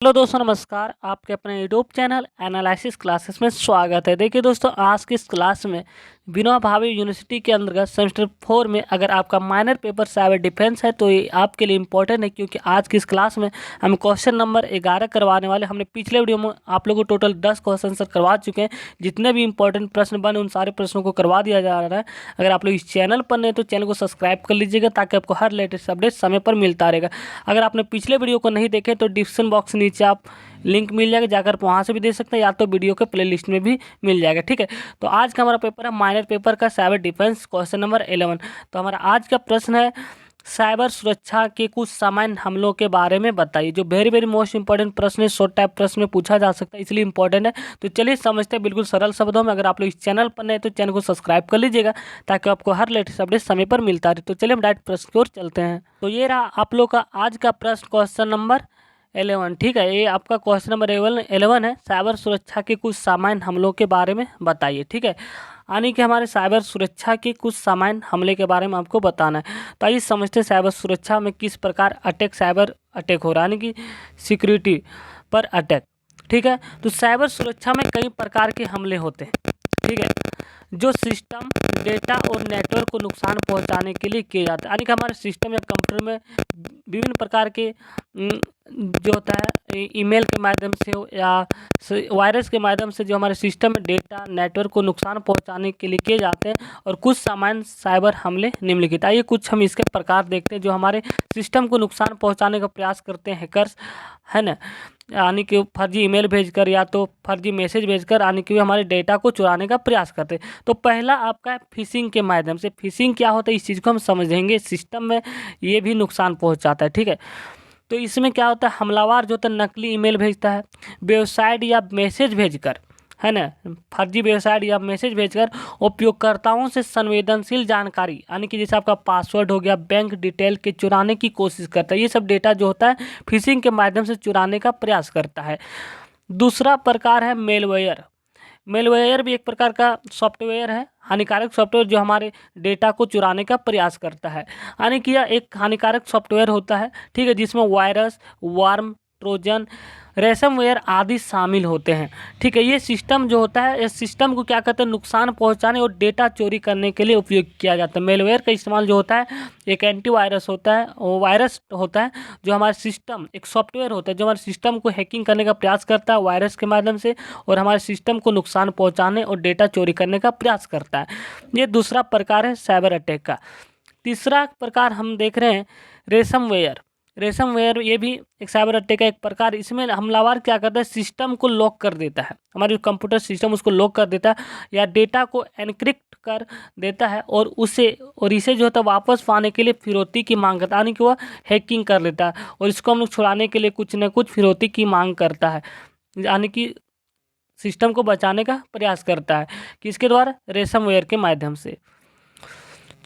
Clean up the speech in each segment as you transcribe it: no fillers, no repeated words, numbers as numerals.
Hello दोस्तों, नमस्कार। आपके अपने यूट्यूब चैनल एनालिसिस क्लासेस में स्वागत है। देखिए दोस्तों, आज की इस क्लास में विनोबा भावे यूनिवर्सिटी के अंतर्गत सेमेस्टर 4 में अगर आपका माइनर पेपर साइबर डिफेंस है तो ये आपके लिए इंपॉर्टेंट है, क्योंकि आज की इस क्लास में हम क्वेश्चन नंबर 11 करवाने वाले। हमने पिछले वीडियो में आप लोगों को टोटल 10 क्वेश्चन सर करवा चुके हैं। जितने भी इंपॉर्टेंट प्रश्न बने उन सारे प्रश्नों को करवा दिया जा रहा है। अगर आप लोग इस चैनल पर नहीं तो चैनल को सब्सक्राइब कर लीजिएगा, ताकि आपको हर लेटेस्ट अपडेट समय पर मिलता रहेगा। अगर आपने पिछले वीडियो को नहीं देखे तो डिस्क्रिप्शन बॉक्स नीचे आप लिंक मिल जाएगा, जाकर वहाँ से भी देख सकते हैं, या तो वीडियो के प्लेलिस्ट में भी मिल जाएगा। ठीक है, तो आज का हमारा पेपर है माइनर पेपर का साइबर डिफेंस, क्वेश्चन नंबर 11। तो हमारा आज का प्रश्न है, साइबर सुरक्षा के कुछ सामान्य हमलों के बारे में बताइए। जो वेरी वेरी मोस्ट इंपॉर्टेंट प्रश्न है, शॉर्ट टाइप प्रश्न में पूछा जा सकता है, इसलिए इंपॉर्टेंट है। तो चलिए समझते हैं बिल्कुल सरल शब्दों में। अगर आप लोग इस चैनल पर नए तो चैनल को सब्सक्राइब कर लीजिएगा, ताकि आपको हर लेटेस्ट अपडेट समय पर मिलता रहे। तो चलिए हम डायरेक्ट प्रश्न की ओर चलते हैं। तो ये रहा आप लोग का आज का प्रश्न, क्वेश्चन नंबर 11। ठीक है, ये आपका क्वेश्चन नंबर 11 है। साइबर सुरक्षा के कुछ सामान्य हमलों के बारे में बताइए। ठीक है, यानी कि हमारे साइबर सुरक्षा के कुछ सामान्य हमले के बारे में आपको बताना है। तो आइए समझते हैं साइबर सुरक्षा में किस प्रकार साइबर अटैक हो रहा है, यानी कि सिक्योरिटी पर अटैक। ठीक है, तो साइबर सुरक्षा में कई प्रकार के हमले होते हैं। ठीक है, जो सिस्टम, डेटा और नेटवर्क को नुकसान पहुंचाने के लिए किए जाते हैं। यानी कि हमारे सिस्टम या कंप्यूटर में विभिन्न प्रकार के जो होता है ईमेल के माध्यम से हो या वायरस के माध्यम से जो हमारे सिस्टम में डेटा, नेटवर्क को नुकसान पहुंचाने के लिए किए जाते हैं। और कुछ सामान्य साइबर हमले निम्नलिखित। आइए कुछ हम इसके प्रकार देखते हैं जो हमारे सिस्टम को नुकसान पहुंचाने का प्रयास करते हैं हैकर्स, है ना। यानी कि फर्जी ईमेल भेजकर या तो फर्जी मैसेज भेजकर, यानी कि हमारे डेटा को चुराने का प्रयास करते हैं। तो पहला आपका है फिशिंग के माध्यम से। फिशिंग क्या होता है, इस चीज़ को हम समझेंगे। सिस्टम में ये भी नुकसान पहुंचाता है। ठीक है, तो इसमें क्या होता है, हमलावर जो होता है नकली ईमेल भेजता है, वेबसाइट या मैसेज भेजकर, है ना, फर्जी वेबसाइट या मैसेज भेजकर उपयोगकर्ताओं से संवेदनशील जानकारी, यानी कि जैसे आपका पासवर्ड हो गया, बैंक डिटेल के चुराने की कोशिश करता है। ये सब डेटा जो होता है फिशिंग के माध्यम से चुराने का प्रयास करता है। दूसरा प्रकार है मेलवेयर। मेलवेयर भी एक प्रकार का सॉफ्टवेयर है, हानिकारक सॉफ्टवेयर जो हमारे डेटा को चुराने का प्रयास करता है। यानी कि यह एक हानिकारक सॉफ्टवेयर होता है, ठीक है, जिसमें वायरस, वार्म, ट्रोजन, रैनसमवेयर आदि शामिल होते हैं। ठीक है, ये सिस्टम जो होता है, इस सिस्टम को क्या कहते हैं, नुकसान पहुंचाने और डेटा चोरी करने के लिए उपयोग किया जाता है। मेलवेयर का इस्तेमाल जो होता है, एक एंटीवायरस होता है, वो वायरस होता है जो हमारे सिस्टम, एक सॉफ्टवेयर होता है जो हमारे सिस्टम को हैकिंग करने का प्रयास करता है वायरस के माध्यम से, और हमारे सिस्टम को नुकसान पहुँचाने और डेटा चोरी करने का प्रयास करता है। ये दूसरा प्रकार है साइबर अटैक का। तीसरा प्रकार हम देख रहे हैं रेनसमवेयर। रेनसमवेयर ये भी एक साइबर अटैक का एक प्रकार। इसमें हमलावर क्या करता है, सिस्टम को लॉक कर देता है, हमारे जो कंप्यूटर सिस्टम उसको लॉक कर देता है या डेटा को एनक्रिप्ट कर देता है, और इसे जो होता है वापस पाने के लिए फिरौती की मांग करता है, यानी कि वह हैकिंग कर लेता है और इसको हम लोग छुड़ाने के लिए कुछ न कुछ फिरौती की मांग करता है, यानी कि सिस्टम को बचाने का प्रयास करता है, किसके द्वारा, रेनसमवेयर के माध्यम से।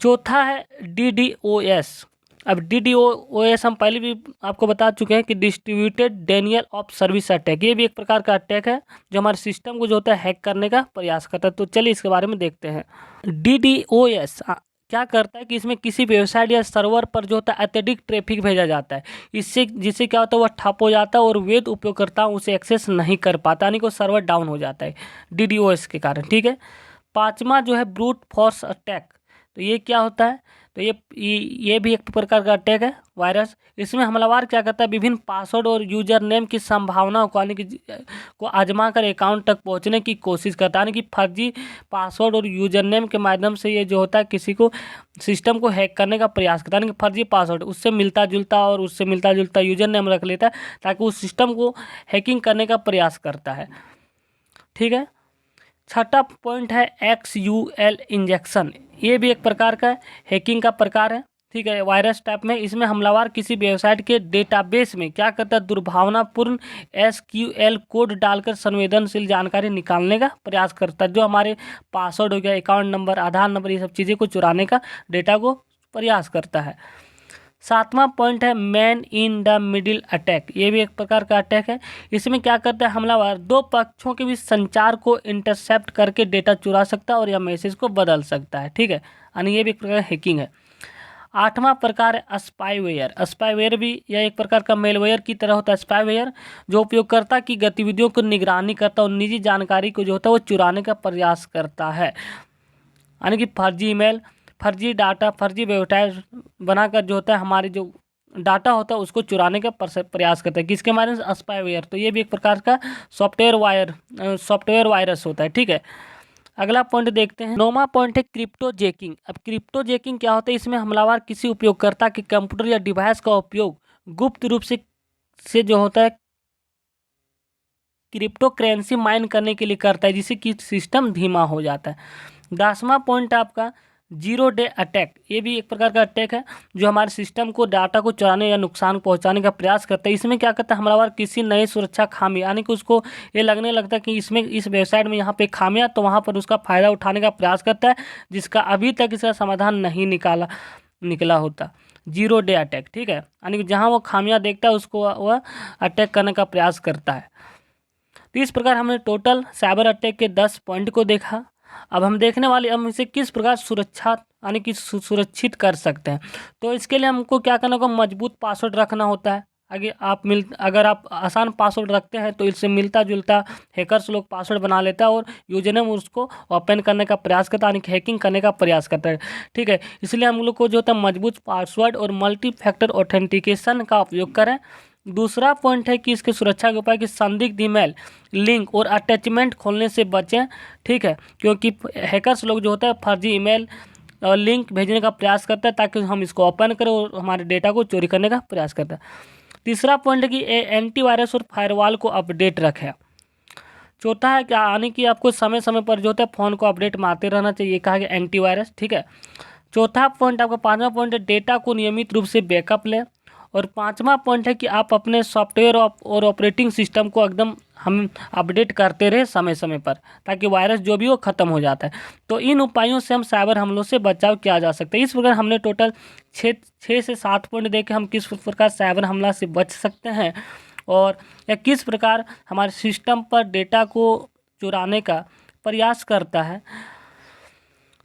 चौथा है DDoS। अब DDoS हम पहले भी आपको बता चुके हैं कि distributed Daniel of service attack. ये भी एक प्रकार का अटैक है जो हमारे सिस्टम को जो होता है हैक करने का प्रयास करता है। तो चलिए इसके बारे में देखते हैं। DDoS क्या करता है कि इसमें किसी वेबसाइट या सर्वर पर जो होता है अत्यधिक ट्रैफिक भेजा जाता है, जिससे क्या होता है, वह ठप हो जाता है और वैध उपयोगकर्ता उसे एक्सेस नहीं कर पाता, यानी कि सर्वर डाउन हो जाता है DDoS के कारण। ठीक है, पांचवा जो है ब्रूट फोर्स अटैक। तो ये क्या होता है, तो ये भी एक प्रकार का अटैक है, वायरस। इसमें हमलावर क्या करता है, विभिन्न पासवर्ड और यूजर नेम की संभावनाओं को, यानी कि को आजमा कर अकाउंट तक पहुंचने की कोशिश करता है, यानी कि फर्जी पासवर्ड और यूजर नेम के माध्यम से ये जो होता है किसी को, सिस्टम को हैक करने का प्रयास करता है, यानी कि फर्जी पासवर्ड उससे मिलता जुलता यूजर नेम रख लेता है, ताकि उस सिस्टम को हैकिंग करने का प्रयास करता है। ठीक है, छठा पॉइंट है XUL इंजेक्शन। ये भी एक प्रकार का हैकिंग का प्रकार है, ठीक है, वायरस टाइप में। इसमें हमलावर किसी वेबसाइट के डेटाबेस में क्या करता है, दुर्भावनापूर्ण SQL कोड डालकर संवेदनशील जानकारी निकालने का प्रयास करता है, जो हमारे पासवर्ड हो गया, अकाउंट नंबर, आधार नंबर, ये सब चीज़ें को चुराने का, डेटा को प्रयास करता है। सातवां पॉइंट है man in the middle attack. ये भी एक प्रकार का अटैक है। इसमें क्या करता है, हमलावर दो पक्षों के बीच संचार को इंटरसेप्ट करके डेटा चुरा सकता है और या मैसेज को बदल सकता है। ठीक है, यानी ये भी एक प्रकार का हैकिंग है। 8वां प्रकार है स्पाईवेयर। स्पाईवेयर भी यह एक प्रकार का मेलवेयर की तरह होता है। स्पाईवेयर जो उपयोगकर्ता की गतिविधियों को निगरानी करता है और निजी जानकारी को जो होता है वो चुराने का प्रयास करता है, यानी कि फर्जी ईमेल, फर्जी डाटा, फर्जी वेबसाइट बनाकर जो होता है हमारे जो डाटा होता है उसको चुराने का प्रयास करता है। किसके माध्यम से? स्पाईवेयर। तो ये भी एक प्रकार का सॉफ्टवेयर वायरस होता है। ठीक है, अगला पॉइंट देखते हैं। 9वां पॉइंट है क्रिप्टो जैकिंग। अब क्रिप्टो जैकिंग क्या होता है? इसमें हमलावर किसी उपयोगकर्ता के कंप्यूटर या डिवाइस का उपयोग गुप्त रूप से जो होता है क्रिप्टो करेंसी माइन करने के लिए करता है, जिससे कि सिस्टम धीमा हो जाता है। 10वां पॉइंट आपका जीरो डे अटैक। ये भी एक प्रकार का अटैक है जो हमारे सिस्टम को डाटा को चुराने या नुकसान पहुंचाने का प्रयास करता है। इसमें क्या करता है हमलावर? किसी नई सुरक्षा खामी, यानी कि उसको ये लगने लगता है कि इसमें इस वेबसाइट में यहाँ पे खामियां, तो वहाँ पर उसका फ़ायदा उठाने का प्रयास करता है, जिसका अभी तक इसका समाधान नहीं निकला होता। Zero day attack. ठीक है, यानी कि जहाँ वो खामियां देखता है उसको वह अटैक करने का प्रयास करता है। तो इस प्रकार हमने टोटल साइबर अटैक के 10 पॉइंट को देखा। अब हम देखने वाले हम इसे किस प्रकार सुरक्षा यानी कि सुरक्षित कर सकते हैं। तो इसके लिए हमको क्या करना होगा? मजबूत पासवर्ड रखना होता है। अगर आप आसान पासवर्ड रखते हैं तो इससे मिलता जुलता हैकर्स लोग पासवर्ड बना लेता है और यूजर नेम उसको ओपन करने का प्रयास करता है, यानी हैकिंग करने का प्रयास करता है। ठीक है, इसलिए हम लोग को जो होता है मजबूत पासवर्ड और मल्टी फैक्टर ऑथेंटिकेशन का उपयोग करें। दूसरा पॉइंट है कि इसके सुरक्षा के उपाय कि संदिग्ध ईमेल, लिंक और अटैचमेंट खोलने से बचें। ठीक है, क्योंकि हैकर्स लोग जो होता है फर्जी ईमेल और लिंक भेजने का प्रयास करता है ताकि हम इसको ओपन करें और हमारे डेटा को चोरी करने का प्रयास करता है। तीसरा पॉइंट है कि एंटीवायरस और फायरवॉल को अपडेट रखें। चौथा है क्या? यानी कि आपको समय समय पर जो होता है फ़ोन को अपडेट मारते रहना चाहिए, कहा गया एंटीवायरस। ठीक है, चौथा पॉइंट आपका 5वां पॉइंट है डेटा को नियमित रूप से बैकअप लें। और 5वां पॉइंट है कि आप अपने सॉफ्टवेयर और ऑपरेटिंग सिस्टम को एकदम हम अपडेट करते रहे समय समय पर, ताकि वायरस जो भी वो ख़त्म हो जाता है। तो इन उपायों से हम साइबर हमलों से बचाव किया जा सकता है। इस प्रकार हमने टोटल 6 से 7 पॉइंट देखे हम किस प्रकार साइबर हमला से बच सकते हैं और या किस प्रकार हमारे सिस्टम पर डेटा को चुराने का प्रयास करता है।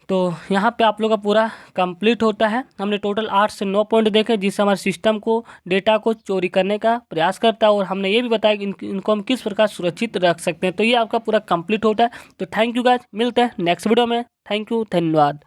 तो यहाँ पे आप लोग का पूरा कंप्लीट होता है। हमने टोटल 8 से 9 पॉइंट देखे जिससे हमारे सिस्टम को डेटा को चोरी करने का प्रयास करता है और हमने ये भी बताया कि इनको हम किस प्रकार सुरक्षित रख सकते हैं। तो ये आपका पूरा कंप्लीट होता है। तो थैंक यू गाइस, मिलते हैं नेक्स्ट वीडियो में। थैंक यू, धन्यवाद।